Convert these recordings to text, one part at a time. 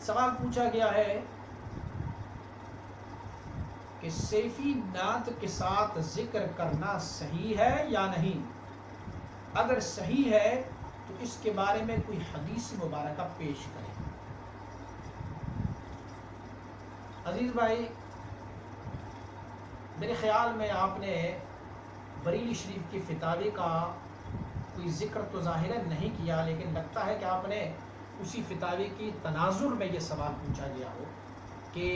سوال پوچھا گیا ہے کہ سیفی نعت کے ساتھ ذکر کرنا صحیح ہے یا نہیں؟ اگر صحیح ہے تو اس کے بارے میں کوئی حدیث مبارکہ پیش کریں۔ عزیز بھائی، میرے خیال میں آپ نے بریلی شریف کی فتاوی کا کوئی ذکر تو ظاہراً نہیں کیا، لیکن لگتا ہے کہ آپ نے اسی فتاوی کی تناظر میں یہ سوال پوچھا گیا ہو کہ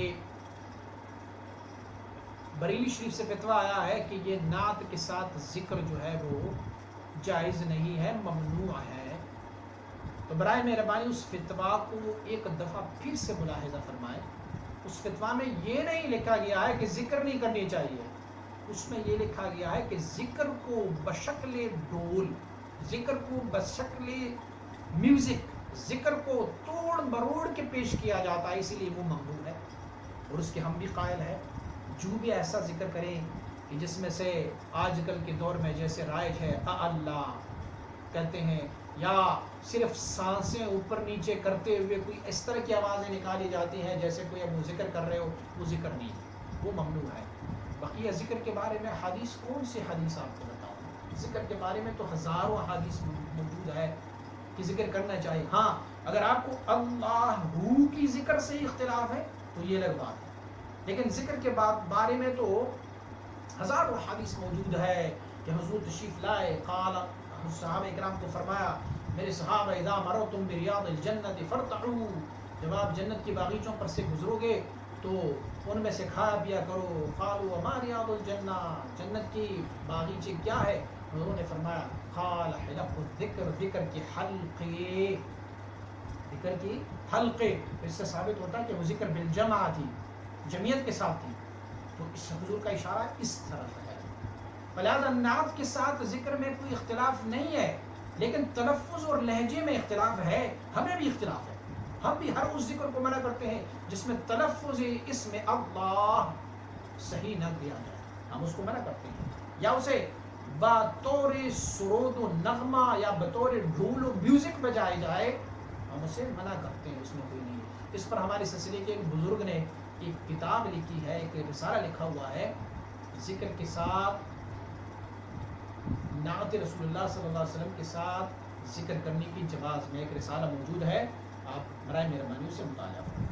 بریلی شریف سے فتویٰ آیا ہے کہ یہ نعت کے ساتھ ذکر جو ہے وہ جائز نہیں ہے، ممنوع ہے۔ تو برائے مہربانی اس فتویٰ کو ایک دفعہ پھر سے ملاحظہ فرمائیں۔ اس فتویٰ میں یہ نہیں لکھا گیا ہے کہ ذکر نہیں کرنی چاہیے، اس میں یہ لکھا گیا ہے کہ ذکر کو بشکل ڈول، ذکر کو بشکل میوزک، ذکر کو توڑ مروڑ کے پیش کیا جاتا ہے، اسی لیے وہ ممنوع ہے۔ اور اس کے ہم بھی قائل ہیں، جو بھی ایسا ذکر کریں کہ جس میں سے آج کل کے دور میں جیسے رائج ہے اللہ کہتے ہیں، یا صرف سانسیں اوپر نیچے کرتے ہوئے کوئی اس طرح کی آوازیں نکالی جاتی ہیں جیسے کوئی اب وہ ذکر کر رہے ہو، وہ ذکر نہیں ہے، وہ ممنوع ہے۔ بقیہ ذکر کے بارے میں حدیث کون سی حدیث آپ کو بتاؤں؟ ذکر کے بارے میں تو ہزاروں حدیث موجود ہے کہ ذکر کرنا چاہیے۔ ہاں، اگر آپ کو اللہ کی ذکر سے اختلاف ہے تو یہ الگ بات ہے، لیکن ذکر کے بارے میں تو ہزاروں حدیث موجود ہے کہ حضور تشریف لائے، قال صحابہ اکرام کو فرمایا، میرے صحابہ اذا مررتم بریاض الجنت فارتعوا، جب آپ جنت کی باغیچوں پر سے گزرو گے تو ان میں سے کھایا پیا کرو۔ قالوا وما ریاض الجنہ، جنت کی باغیچے کیا ہے؟ انہوں نے فرمایا قال حلق الذکر، ذکر کی حلقے، ذکر کی حلقے۔ اس سے ثابت ہوتا ہے کہ وہ ذکر بالجمع تھی، جمعیت کے ساتھ تھی، تو اس حضور کا اشارہ اس طرف ہے۔ فلہذا نعت کے ساتھ ذکر میں کوئی اختلاف نہیں ہے، لیکن تلفظ اور لہجے میں اختلاف ہے، ہمیں بھی اختلاف ہے۔ ہم بھی ہر اس ذکر کو منع کرتے ہیں جس میں تلفظ اسم اللہ صحیح نہ کیا جائے، ہم اس کو منع کرتے ہیں، یا اسے بطور سرود و نغمہ یا بطور ڈھول و میوزک بجائے جائے، ہم اسے منع کرتے ہیں، اس میں کوئی نہیں ہے۔ اس پر ہمارے سلسلے کے ایک بزرگ نے ایک کتاب لکھی ہے، ایک رسالہ لکھا ہوا ہے، ذکر کے ساتھ نعت رسول اللہ صلی اللہ علیہ وسلم کے ساتھ ذکر کرنے کی جواز میں ایک رسالہ موجود ہے، آپ برائے مہربانی سے مطالعہ کریں۔